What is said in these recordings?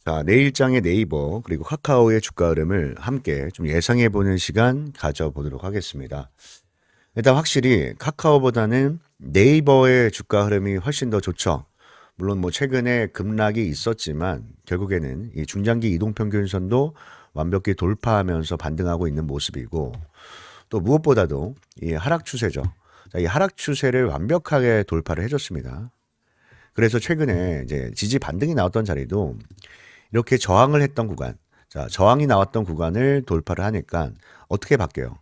자, 내일장의 네이버 그리고 카카오의 주가 흐름을 함께 좀 예상해 보는 시간 가져보도록 하겠습니다. 일단 확실히 카카오보다는 네이버의 주가 흐름이 훨씬 더 좋죠. 물론 뭐 최근에 급락이 있었지만 결국에는 이 중장기 이동평균선도 완벽히 돌파하면서 반등하고 있는 모습이고, 또 무엇보다도 이 하락 추세죠. 자, 이 하락 추세를 완벽하게 돌파를 해줬습니다. 그래서 최근에 이제 지지 반등이 나왔던 자리도 이렇게 저항을 했던 구간, 자, 저항이 나왔던 구간을 돌파를 하니까 어떻게 바뀌어요?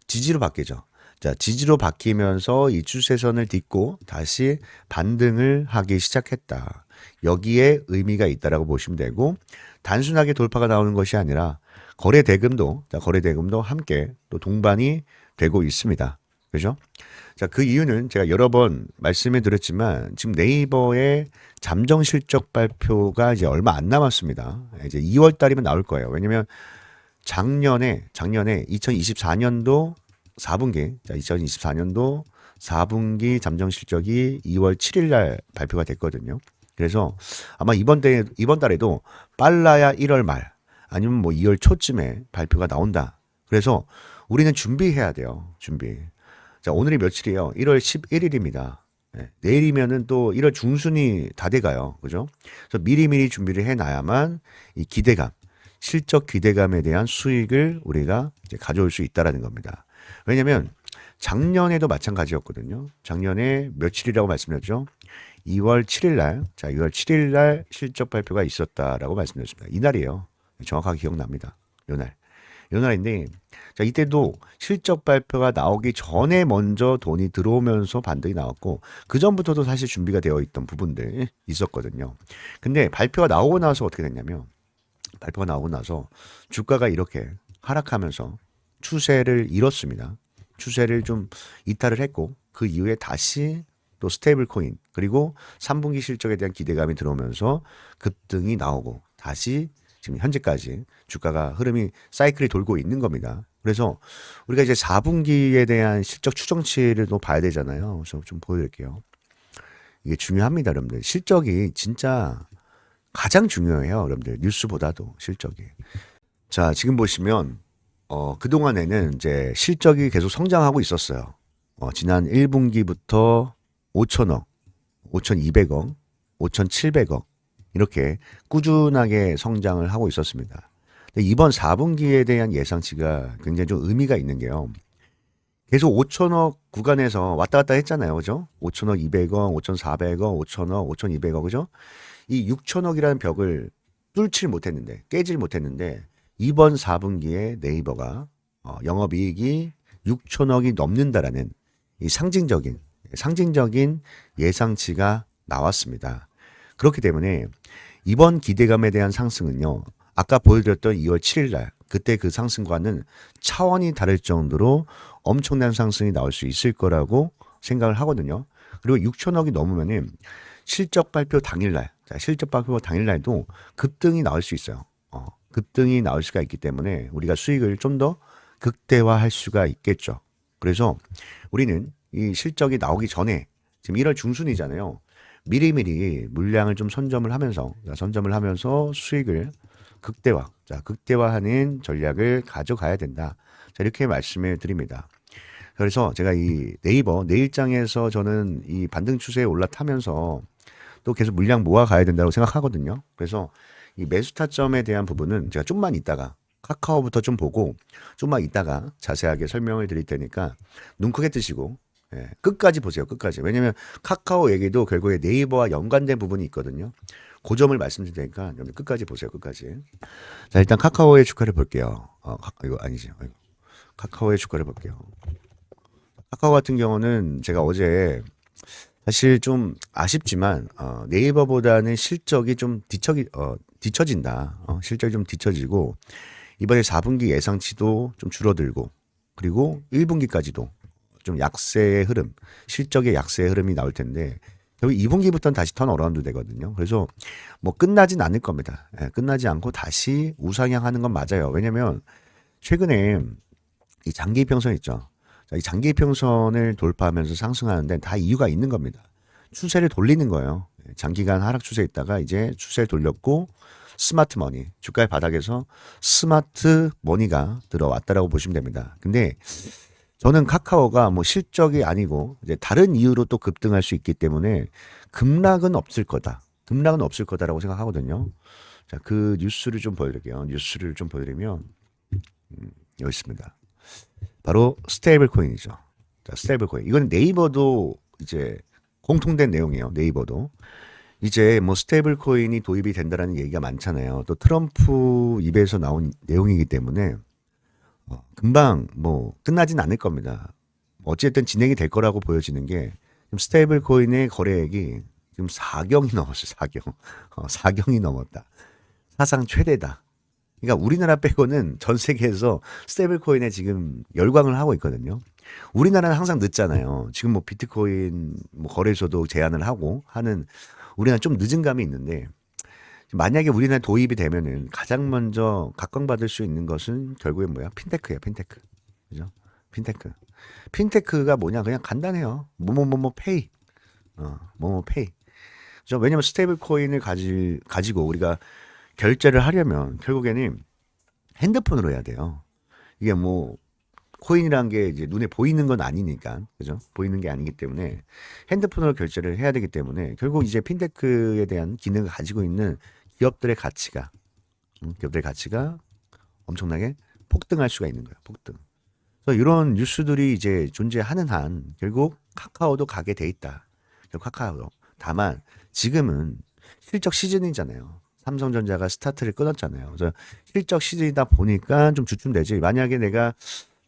지지로 바뀌죠. 자, 지지로 바뀌면서 이 추세선을 딛고 다시 반등을 하기 시작했다. 여기에 의미가 있다라고 보시면 되고, 단순하게 돌파가 나오는 것이 아니라 거래 대금도, 자, 거래 대금도 함께 또 동반이 되고 있습니다. 그죠? 자, 그 이유는 제가 여러 번 말씀해 드렸지만 지금 네이버의 잠정 실적 발표가 이제 얼마 안 남았습니다. 이제 2월 달이면 나올 거예요. 왜냐면 작년에 2024년도 4분기, 자, 2024년도 4분기 잠정 실적이 2월 7일 날 발표가 됐거든요. 그래서 아마 이번 달에도 빨라야 1월 말 아니면 뭐 2월 초쯤에 발표가 나온다. 그래서 우리는 준비해야 돼요. 준비. 자, 오늘이 며칠이에요? 1월 11일입니다. 내일이면은 또 1월 중순이 다 돼가요. 그죠? 그래서 미리미리 준비를 해놔야만 이 기대감, 실적 기대감에 대한 수익을 우리가 이제 가져올 수 있다라는 겁니다. 왜냐면 작년에도 마찬가지였거든요. 작년에 며칠이라고 말씀드렸죠? 2월 7일 날, 자, 2월 7일 날 실적 발표가 있었다라고 말씀드렸습니다. 이날이에요. 정확하게 기억납니다. 요날. 요날인데, 자, 이때도 실적 발표가 나오기 전에 먼저 돈이 들어오면서 반등이 나왔고, 그 전부터도 사실 준비가 되어 있던 부분들 있었거든요. 근데 발표가 나오고 나서 어떻게 됐냐면, 발표가 나오고 나서 주가가 이렇게 하락하면서 추세를 잃었습니다. 추세를 좀 이탈을 했고, 그 이후에 다시 또 스테이블 코인 그리고 3분기 실적에 대한 기대감이 들어오면서 급등이 나오고 다시 지금 현재까지 주가가 흐름이 사이클이 돌고 있는 겁니다. 그래서 우리가 이제 4분기에 대한 실적 추정치를 또 봐야 되잖아요. 그래서 좀 보여드릴게요. 이게 중요합니다, 여러분들. 실적이 진짜 가장 중요해요, 여러분들. 뉴스보다도 실적이. 자, 지금 보시면 그동안에는 이제 실적이 계속 성장하고 있었어요. 지난 1분기부터 5천억, 5,200억, 5,700억 이렇게 꾸준하게 성장을 하고 있었습니다. 근데 이번 4분기에 대한 예상치가 굉장히 좀 의미가 있는 게요. 계속 5천억 구간에서 왔다 갔다 했잖아요. 그죠? 5천억, 200억, 5,400억, 5천억, 5,200억, 그죠? 이 6천억이라는 벽을 뚫질 못했는데, 깨질 못했는데, 이번 4분기에 네이버가 영업이익이 6천억이 넘는다라는 이 상징적인 예상치가 나왔습니다. 그렇기 때문에 이번 기대감에 대한 상승은요, 아까 보여드렸던 2월 7일 날, 그때 그 상승과는 차원이 다를 정도로 엄청난 상승이 나올 수 있을 거라고 생각을 하거든요. 그리고 6천억이 넘으면은 실적 발표 당일날, 자, 실적 발표 당일날도 급등이 나올 수 있어요. 급등이 나올 수가 있기 때문에 우리가 수익을 좀 더 극대화할 수가 있겠죠. 그래서 우리는 이 실적이 나오기 전에 지금 1월 중순이잖아요. 미리미리 물량을 좀 선점을 하면서 수익을 극대화하는 전략을 가져가야 된다. 자, 이렇게 말씀을 드립니다. 그래서 제가 이 네이버 내일장에서 저는 이 반등 추세에 올라타면서 또 계속 물량 모아 가야 된다고 생각하거든요. 그래서 이 매수 타점에 대한 부분은 제가 좀만 있다가 카카오부터 좀 보고 좀만 있다가 자세하게 설명을 드릴 테니까 눈 크게 뜨시고, 끝까지 보세요. 끝까지. 왜냐면 카카오 얘기도 결국에 네이버와 연관된 부분이 있거든요. 그 점을 말씀드릴 테니까 여러분 끝까지 보세요. 끝까지. 자, 일단 카카오의 주가를 볼게요. 이거 아니죠. 카카오의 주가를 볼게요. 카카오 같은 경우는 제가 어제 사실 좀 아쉽지만 네이버보다는 실적이 좀 뒤처진다. 실적이 좀 뒤처지고 이번에 4분기 예상치도 좀 줄어들고, 그리고 1분기까지도 좀 약세의 흐름, 실적의 약세의 흐름이 나올 텐데 결국 2분기부터는 다시 턴어라운드 되거든요. 그래서 뭐 끝나진 않을 겁니다. 끝나지 않고 다시 우상향하는 건 맞아요. 왜냐면 최근에 이 장기 이평선 있죠. 자, 이 장기 이평선을 돌파하면서 상승하는 데는 다 이유가 있는 겁니다. 추세를 돌리는 거예요. 장기간 하락 추세에 있다가 이제 추세를 돌렸고 스마트 머니, 주가의 바닥에서 스마트 머니가 들어왔다라고 보시면 됩니다. 근데 저는 카카오가 뭐 실적이 아니고 이제 다른 이유로 또 급등할 수 있기 때문에 급락은 없을 거다. 급락은 없을 거다라고 생각하거든요. 자, 그 뉴스를 좀 보여드릴게요. 뉴스를 좀 보여드리면 여기 있습니다. 바로 스테이블 코인이죠. 자, 스테이블 코인. 이건 네이버도 이제 공통된 내용이에요. 네이버도. 이제 뭐 스테이블 코인이 도입이 된다라는 얘기가 많잖아요. 또 트럼프 입에서 나온 내용이기 때문에 금방 뭐 끝나진 않을 겁니다. 어쨌든 진행이 될 거라고 보여지는 게 지금 스테이블 코인의 거래액이 지금 4경이 넘었어요. 4경. 4경이 넘었다. 사상 최대다. 그러니까 우리나라 빼고는 전 세계에서 스테이블 코인에 지금 열광을 하고 있거든요. 우리나라는 항상 늦잖아요. 지금 뭐 비트코인 뭐 거래소도 제한을 하고 하는 우리나라 좀 늦은 감이 있는데 만약에 우리나라 도입이 되면은 가장 먼저 각광받을 수 있는 것은 결국엔 뭐야? 핀테크예요, 핀테크. 그죠? 핀테크. 핀테크가 뭐냐? 그냥 간단해요. 뭐뭐뭐뭐 페이. 뭐뭐 페이. 그죠? 왜냐면 스테이블 코인을 가지고 우리가 결제를 하려면 결국에는 핸드폰으로 해야 돼요. 이게 뭐 코인이란 게 이제 눈에 보이는 건 아니니까, 그죠? 보이는 게 아니기 때문에 핸드폰으로 결제를 해야 되기 때문에 결국 이제 핀테크에 대한 기능을 가지고 있는 기업들의 가치가, 기업들의 가치가 엄청나게 폭등할 수가 있는 거예요. 폭등. 그래서 이런 뉴스들이 이제 존재하는 한 결국 카카오도 가게 돼 있다. 결국 카카오도. 다만 지금은 실적 시즌이잖아요. 삼성전자가 스타트를 끊었잖아요. 그래서 실적 시즌이다 보니까 좀 주춤되지. 만약에 내가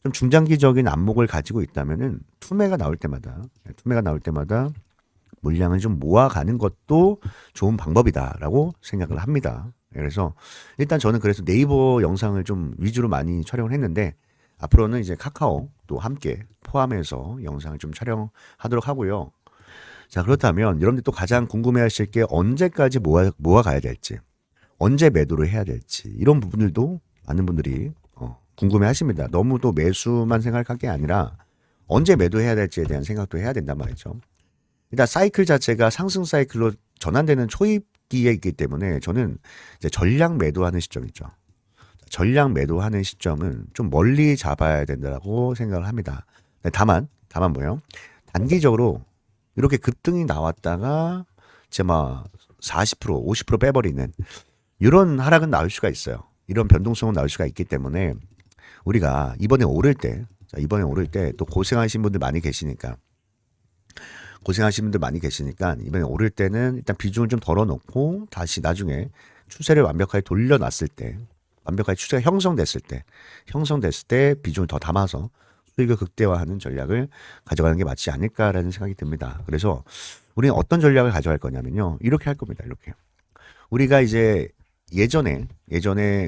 좀 중장기적인 안목을 가지고 있다면은 투매가 나올 때마다 물량을 좀 모아가는 것도 좋은 방법이다라고 생각을 합니다. 그래서 일단 저는 그래서 네이버 영상을 좀 위주로 많이 촬영을 했는데 앞으로는 이제 카카오도 함께 포함해서 영상을 좀 촬영하도록 하고요. 자, 그렇다면 여러분들 또 가장 궁금해하실 게 언제까지 모아가야 될지, 언제 매도를 해야 될지 이런 부분들도 많은 분들이 궁금해하십니다. 너무 또 매수만 생각할 게 아니라 언제 매도해야 될지에 대한 생각도 해야 된단 말이죠. 일단 사이클 자체가 상승 사이클로 전환되는 초입기에 있기 때문에 저는 이제 전량 매도하는 시점이죠. 전량 매도하는 시점은 좀 멀리 잡아야 된다고 생각을 합니다. 다만 뭐예요? 단기적으로 이렇게 급등이 나왔다가 이제 막 40%, 50% 빼버리는 이런 하락은 나올 수가 있어요. 이런 변동성은 나올 수가 있기 때문에 우리가 이번에 오를 때 또 고생하신 분들 많이 계시니까 이번에 오를 때는 일단 비중을 좀 덜어놓고 다시 나중에 추세를 완벽하게 돌려놨을 때, 완벽하게 추세가 형성됐을 때 비중을 더 담아서 수익을 극대화하는 전략을 가져가는 게 맞지 않을까라는 생각이 듭니다. 그래서 우리는 어떤 전략을 가져갈 거냐면요. 이렇게 할 겁니다. 이렇게. 우리가 이제 예전에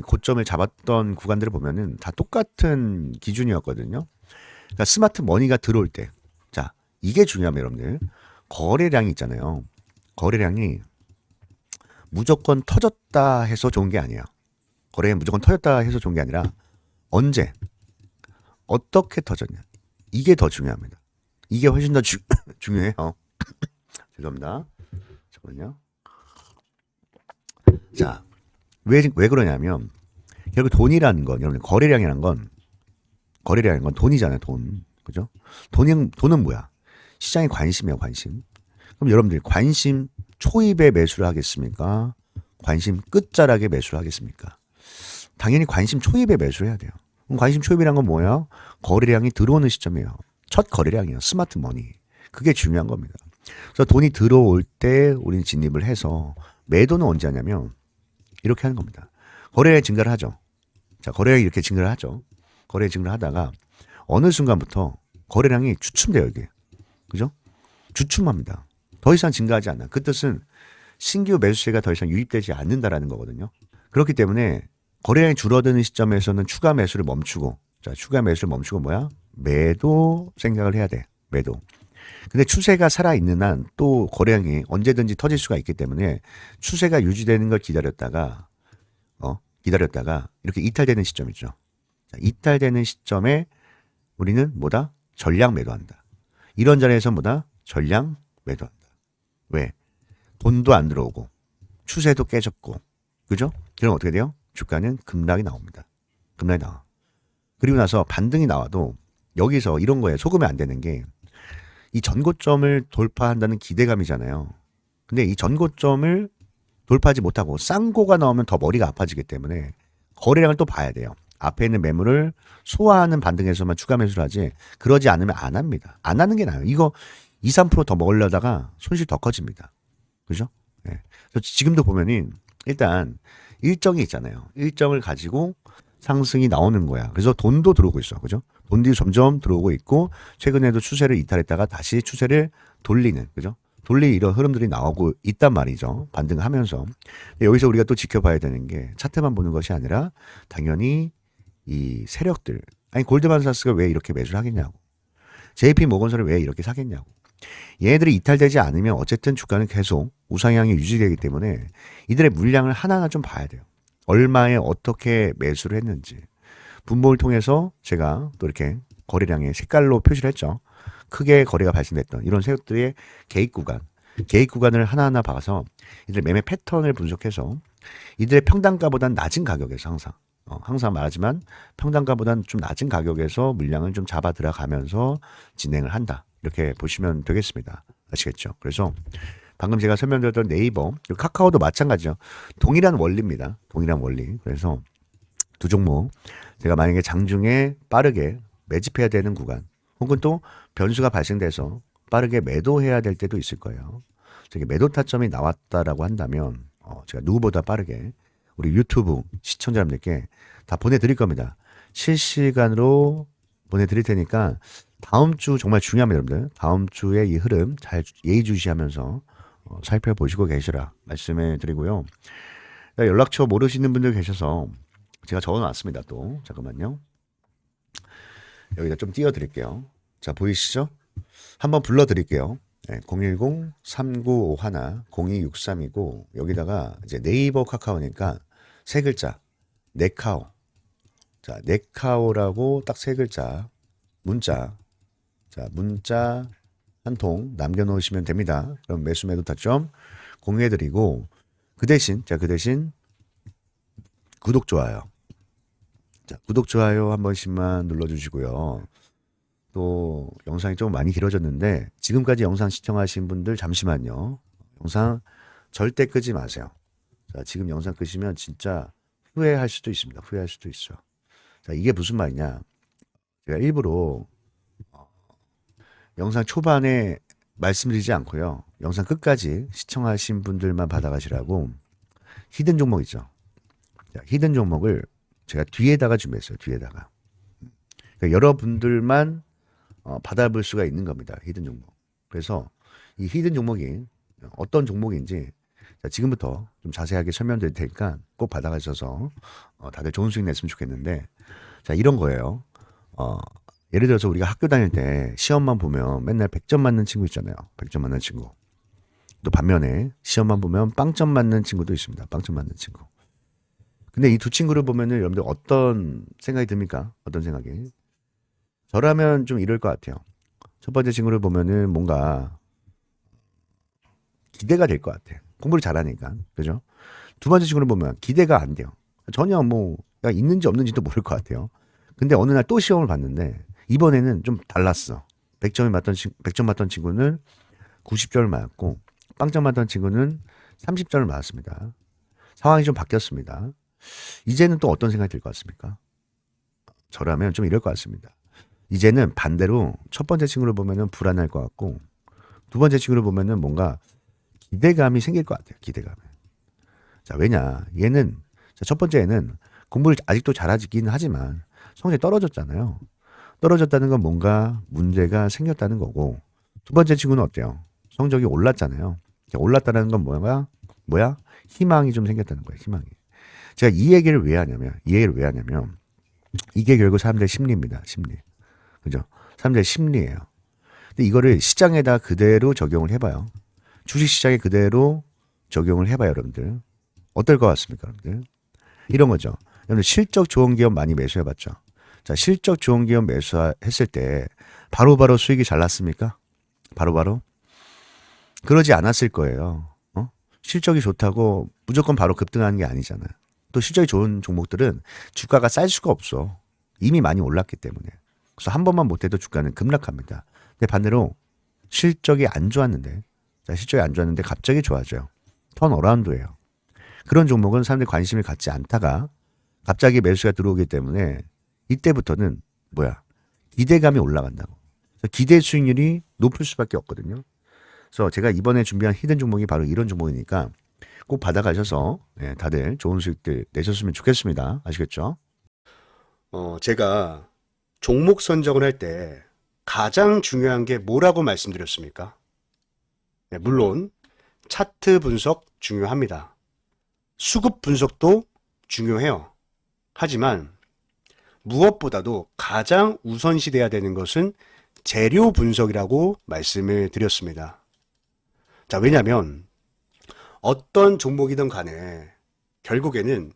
고점을 잡았던 구간들을 보면은 다 똑같은 기준이었거든요. 그러니까 스마트 머니가 들어올 때. 자, 이게 중요합니다, 여러분들. 거래량이 있잖아요. 거래량이 무조건 터졌다 해서 좋은 게 아니에요. 거래량이 무조건 터졌다 해서 좋은 게 아니라 언제, 어떻게 터졌냐. 이게 더 중요합니다. 이게 훨씬 더 중요해요. 죄송합니다. 잠깐만요. 자, 왜 그러냐면 결국 돈이라는 건 여러분 거래량이라는 건 돈이잖아요. 돈. 그죠? 돈은 뭐야? 시장의 관심이에요. 관심. 그럼 여러분들이 관심 초입에 매수를 하겠습니까? 관심 끝자락에 매수를 하겠습니까? 당연히 관심 초입에 매수를 해야 돼요. 그럼 관심 초입이란 건 뭐예요? 거래량이 들어오는 시점이에요. 첫 거래량이에요. 스마트 머니. 그게 중요한 겁니다. 그래서 돈이 들어올 때 우리는 진입을 해서 매도는 언제 하냐면 이렇게 하는 겁니다. 거래량이 증가를 하죠. 자, 거래량이 이렇게 증가를 하죠. 거래 증가를 하다가 어느 순간부터 거래량이 주춤돼요, 이게. 그죠? 주춤합니다. 더 이상 증가하지 않아. 그 뜻은 신규 매수세가 더 이상 유입되지 않는다라는 거거든요. 그렇기 때문에 거래량이 줄어드는 시점에서는 추가 매수를 멈추고, 자, 추가 매수를 멈추고 뭐야? 매도 생각을 해야 돼. 매도. 근데 추세가 살아있는 한 또 거래량이 언제든지 터질 수가 있기 때문에 추세가 유지되는 걸 기다렸다가 이렇게 이탈되는 시점이죠. 자, 이탈되는 시점에 우리는 뭐다? 전량 매도한다. 이런 자리에서 뭐다? 전량 매도한다. 왜? 돈도 안 들어오고 추세도 깨졌고 그죠? 그럼 어떻게 돼요? 주가는 급락이 나옵니다. 급락이 나와. 그리고 나서 반등이 나와도 여기서 이런 거에 속으면 안 되는 게 이 전고점을 돌파한다는 기대감이잖아요. 근데 이 전고점을 돌파하지 못하고 쌍고가 나오면 더 머리가 아파지기 때문에 거래량을 또 봐야 돼요. 앞에 있는 매물을 소화하는 반등에서만 추가 매수를 하지 그러지 않으면 안 합니다. 안 하는 게 나아요. 이거 2, 3%더 먹으려다가 손실 더 커집니다. 그죠? 예. 그래서 지금도 보면은 일단 일정이 있잖아요. 일정을 가지고 상승이 나오는 거야. 그래서 돈도 들어오고 있어. 그죠? 돈이 점점 들어오고 있고 최근에도 추세를 이탈했다가 다시 추세를 돌리는 그죠? 돌리 이런 흐름들이 나오고 있단 말이죠. 반등하면서. 여기서 우리가 또 지켜봐야 되는 게 차트만 보는 것이 아니라 당연히 이 세력들 아니 골드만삭스가 왜 이렇게 매수를 하겠냐고. JP 모건스를 왜 이렇게 사겠냐고. 얘네들이 이탈되지 않으면 어쨌든 주가는 계속 우상향이 유지되기 때문에 이들의 물량을 하나하나 좀 봐야 돼요. 얼마에 어떻게 매수를 했는지. 분모를 통해서 제가 또 이렇게 거래량의 색깔로 표시를 했죠. 크게 거래가 발생됐던 이런 세력들의 개입 구간을 하나하나 봐서 이들의 매매 패턴을 분석해서 이들의 평단가보다는 낮은 가격에서 항상 말하지만 평단가보다는 좀 낮은 가격에서 물량을 좀 잡아 들어가면서 진행을 한다. 이렇게 보시면 되겠습니다. 아시겠죠? 그래서 방금 제가 설명드렸던 네이버, 카카오도 마찬가지죠. 동일한 원리입니다. 동일한 원리. 그래서 두 종목 제가 만약에 장중에 빠르게 매집해야 되는 구간 혹은 또 변수가 발생돼서 빠르게 매도해야 될 때도 있을 거예요. 저기 매도 타점이 나왔다라고 한다면 제가 누구보다 빠르게 우리 유튜브 시청자분들께 다 보내드릴 겁니다. 실시간으로 보내드릴 테니까 다음 주 정말 중요합니다, 여러분들. 다음 주에 이 흐름 잘 예의주시하면서 살펴보시고 계시라 말씀해 드리고요. 연락처 모르시는 분들 계셔서 제가 적어놨습니다. 또 잠깐만요. 여기다 좀 띄워드릴게요. 자, 보이시죠? 한번 불러드릴게요. 네, 010-3951-0263이고 여기다가 이제 네이버 카카오니까 세 글자 네카오. 자, 네카오라고 딱 세 글자 문자. 자, 문자 한 통 남겨놓으시면 됩니다. 그럼 매수 매도 타점 공유해드리고 그 대신 구독 좋아요. 자, 구독 좋아요 한 번씩만 눌러주시고요. 또 영상이 좀 많이 길어졌는데 지금까지 영상 시청하신 분들 잠시만요. 영상 절대 끄지 마세요. 자, 지금 영상 끄시면 진짜 후회할 수도 있습니다. 후회할 수도 있어. 자, 이게 무슨 말이냐? 제가 일부러 영상 초반에 말씀드리지 않고요. 영상 끝까지 시청하신 분들만 받아가시라고 히든 종목 있죠. 자, 히든 종목을 제가 뒤에다가 준비했어요. 뒤에다가. 그러니까 여러분들만 받아볼 수가 있는 겁니다. 히든 종목. 그래서 이 히든 종목이 어떤 종목인지 자, 지금부터 좀 자세하게 설명드릴 테니까 꼭 받아가셔서 다들 좋은 수익 냈으면 좋겠는데 자, 이런 거예요. 예를 들어서 우리가 학교 다닐 때 시험만 보면 맨날 100점 맞는 친구 있잖아요. 100점 맞는 친구. 또 반면에 시험만 보면 빵점 맞는 친구도 있습니다. 빵점 맞는 친구. 근데 이 두 친구를 보면은 여러분들 어떤 생각이 듭니까? 어떤 생각이? 저라면 좀 이럴 것 같아요. 첫 번째 친구를 보면은 뭔가 기대가 될 것 같아. 공부를 잘하니까. 그죠? 두 번째 친구를 보면 기대가 안 돼요. 전혀 뭐 있는지 없는지도 모를 것 같아요. 근데 어느 날 또 시험을 봤는데 이번에는 좀 달랐어. 100점 맞던 친구는 90점을 맞았고 빵점 맞던 친구는 30점을 맞았습니다. 상황이 좀 바뀌었습니다. 이제는 또 어떤 생각이 들 것 같습니까? 저라면 좀 이럴 것 같습니다. 이제는 반대로 첫 번째 친구를 보면은 불안할 것 같고 두 번째 친구를 보면은 뭔가 기대감이 생길 것 같아요. 기대감이. 자, 왜냐? 얘는 첫 번째에는 공부를 아직도 잘하긴 하지만 성적이 떨어졌잖아요. 떨어졌다는 건 뭔가 문제가 생겼다는 거고 두 번째 친구는 어때요? 성적이 올랐잖아요. 올랐다는 건 뭐야? 희망이 좀 생겼다는 거예요. 희망이. 제가 이 얘기를 왜 하냐면 이게 결국 사람들의 심리입니다. 심리. 그죠? 사람들의 심리예요. 근데 이거를 시장에다 그대로 적용을 해봐요. 주식시장에 그대로 적용을 해봐요, 여러분들. 어떨 것 같습니까, 여러분들? 이런 거죠. 여러분들 실적 좋은 기업 많이 매수해봤죠? 자, 실적 좋은 기업 매수했을 때 바로바로 수익이 잘 났습니까? 바로바로? 그러지 않았을 거예요. 실적이 좋다고 무조건 바로 급등하는 게 아니잖아요. 또 실적이 좋은 종목들은 주가가 쌀 수가 없어. 이미 많이 올랐기 때문에. 그래서 한 번만 못해도 주가는 급락합니다. 근데 반대로 실적이 안 좋았는데, 자, 실적이 안 좋았는데 갑자기 좋아져요. 턴어라운드예요. 그런 종목은 사람들이 관심을 갖지 않다가 갑자기 매수가 들어오기 때문에 이때부터는 기대감이 올라간다고. 그래서 기대 수익률이 높을 수밖에 없거든요. 그래서 제가 이번에 준비한 히든 종목이 바로 이런 종목이니까 꼭 받아가셔서 다들 좋은 수익들 내셨으면 좋겠습니다. 아시겠죠? 제가 종목 선정을 할 때 가장 중요한 게 뭐라고 말씀드렸습니까? 네, 물론 차트 분석 중요합니다. 수급 분석도 중요해요. 하지만 무엇보다도 가장 우선시돼야 되는 것은 재료 분석이라고 말씀을 드렸습니다. 자, 왜냐하면 어떤 종목이든 간에 결국에는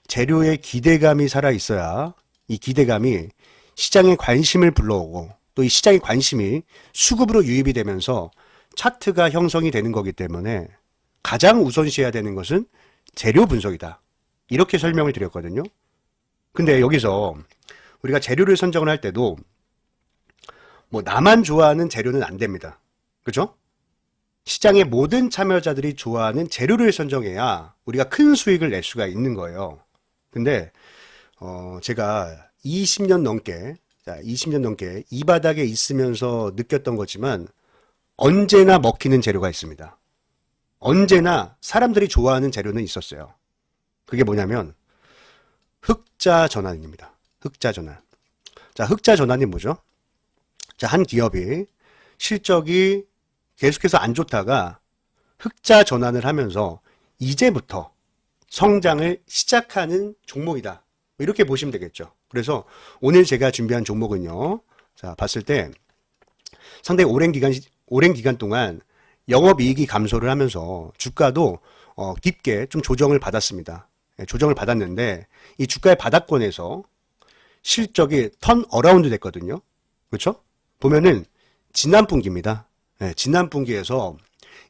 재료의 기대감이 살아 있어야 이 기대감이 시장의 관심을 불러오고 또 이 시장의 관심이 수급으로 유입이 되면서 차트가 형성이 되는 거기 때문에 가장 우선시해야 되는 것은 재료 분석이다. 이렇게 설명을 드렸거든요. 근데 여기서 우리가 재료를 선정을 할 때도 나만 좋아하는 재료는 안 됩니다. 그죠? 시장의 모든 참여자들이 좋아하는 재료를 선정해야 우리가 큰 수익을 낼 수가 있는 거예요. 근데 제가 20년 넘게 이 바닥에 있으면서 느꼈던 거지만 언제나 먹히는 재료가 있습니다. 언제나 사람들이 좋아하는 재료는 있었어요. 그게 뭐냐면 흑자 전환입니다. 흑자 전환. 자, 흑자 전환이 뭐죠? 자, 한 기업이 실적이 계속해서 안 좋다가 흑자 전환을 하면서 이제부터 성장을 시작하는 종목이다. 이렇게 보시면 되겠죠. 그래서 오늘 제가 준비한 종목은요. 자, 봤을 때 상당히 오랜 기간 동안 영업이익이 감소를 하면서 주가도 깊게 좀 조정을 받았습니다. 조정을 받았는데 이 주가의 바닥권에서 실적이 턴 어라운드 됐거든요. 그렇죠? 보면은 지난 분기입니다. 지난 분기에서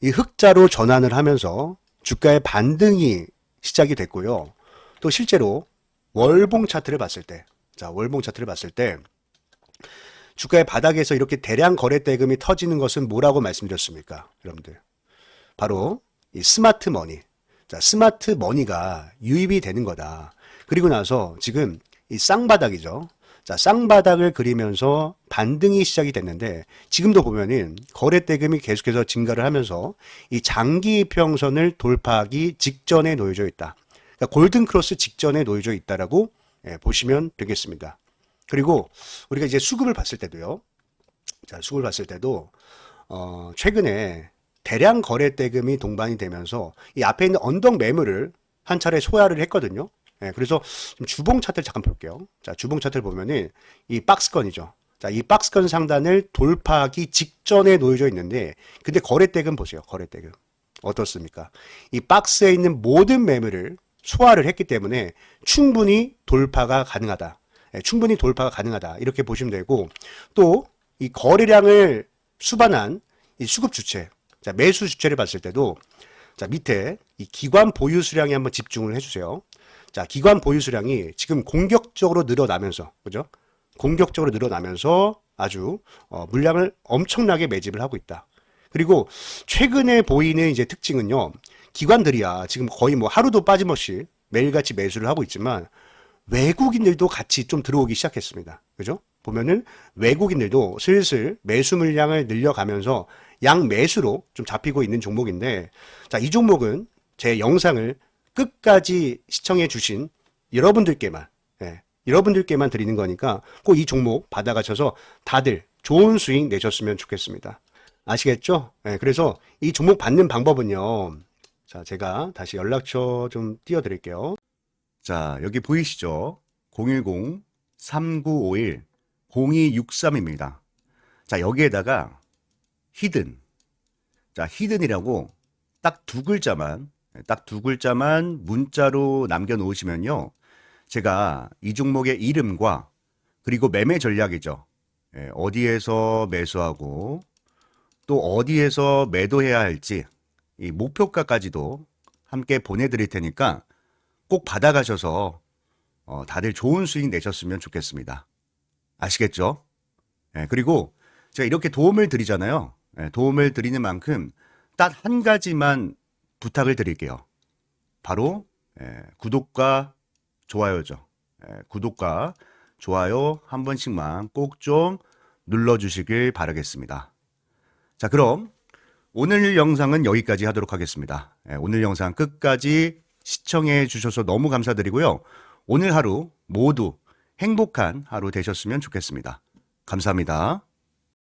이 흑자로 전환을 하면서 주가의 반등이 시작이 됐고요. 또 실제로 월봉 차트를 봤을 때, 주가의 바닥에서 이렇게 대량 거래 대금이 터지는 것은 뭐라고 말씀드렸습니까? 여러분들. 바로 이 스마트 머니. 자, 스마트 머니가 유입이 되는 거다. 그리고 나서 지금 이 쌍바닥이죠. 자, 쌍바닥을 그리면서 반등이 시작이 됐는데 지금도 보면은 거래 대금이 계속해서 증가를 하면서 이 장기 이평선을 돌파하기 직전에 놓여져 있다. 그러니까 골든 크로스 직전에 놓여져 있다라고 보시면 되겠습니다. 그리고 우리가 이제 수급을 봤을 때도요. 자, 수급을 봤을 때도 최근에 대량 거래 대금이 동반이 되면서 이 앞에 있는 언덕 매물을 한 차례 소화를 했거든요. 그래서 좀 주봉 차트를 잠깐 볼게요. 자, 주봉 차트를 보면은 이 박스권이죠. 자, 이 박스권 상단을 돌파하기 직전에 놓여져 있는데, 근데 거래대금 보세요. 거래대금. 어떻습니까? 이 박스에 있는 모든 매물을 소화를 했기 때문에 충분히 돌파가 가능하다. 충분히 돌파가 가능하다. 이렇게 보시면 되고, 또 이 거래량을 수반한 이 수급 주체, 자, 매수 주체를 봤을 때도, 자, 밑에 이 기관 보유 수량에 한번 집중을 해주세요. 자, 기관 보유 수량이 지금 공격적으로 늘어나면서, 그죠? 공격적으로 늘어나면서 아주 물량을 엄청나게 매집을 하고 있다. 그리고 최근에 보이는 이제 특징은요, 기관들이야 지금 거의 하루도 빠짐없이 매일같이 매수를 하고 있지만 외국인들도 같이 좀 들어오기 시작했습니다. 그죠? 보면은 외국인들도 슬슬 매수 물량을 늘려가면서 양매수로 좀 잡히고 있는 종목인데, 자, 이 종목은 제 영상을 끝까지 시청해 주신 여러분들께만 드리는 거니까 꼭 이 종목 받아가셔서 다들 좋은 수익 내셨으면 좋겠습니다. 아시겠죠? 그래서 이 종목 받는 방법은요. 자, 제가 다시 연락처 좀 띄워드릴게요. 자, 여기 보이시죠? 010-3951-0263입니다. 자, 여기에다가 히든. 자, 히든이라고 딱 두 글자만 문자로 남겨놓으시면요. 제가 이 종목의 이름과 그리고 매매 전략이죠. 어디에서 매수하고 또 어디에서 매도해야 할지 이 목표가까지도 함께 보내드릴 테니까 꼭 받아가셔서 다들 좋은 수익 내셨으면 좋겠습니다. 아시겠죠? 예, 그리고 제가 이렇게 도움을 드리잖아요. 예, 도움을 드리는 만큼 딱 한 가지만 부탁을 드릴게요. 바로 구독과 좋아요죠. 구독과 좋아요 한 번씩만 꼭 좀 눌러주시길 바라겠습니다. 자, 그럼 오늘 영상은 여기까지 하도록 하겠습니다. 오늘 영상 끝까지 시청해 주셔서 너무 감사드리고요. 오늘 하루 모두 행복한 하루 되셨으면 좋겠습니다. 감사합니다.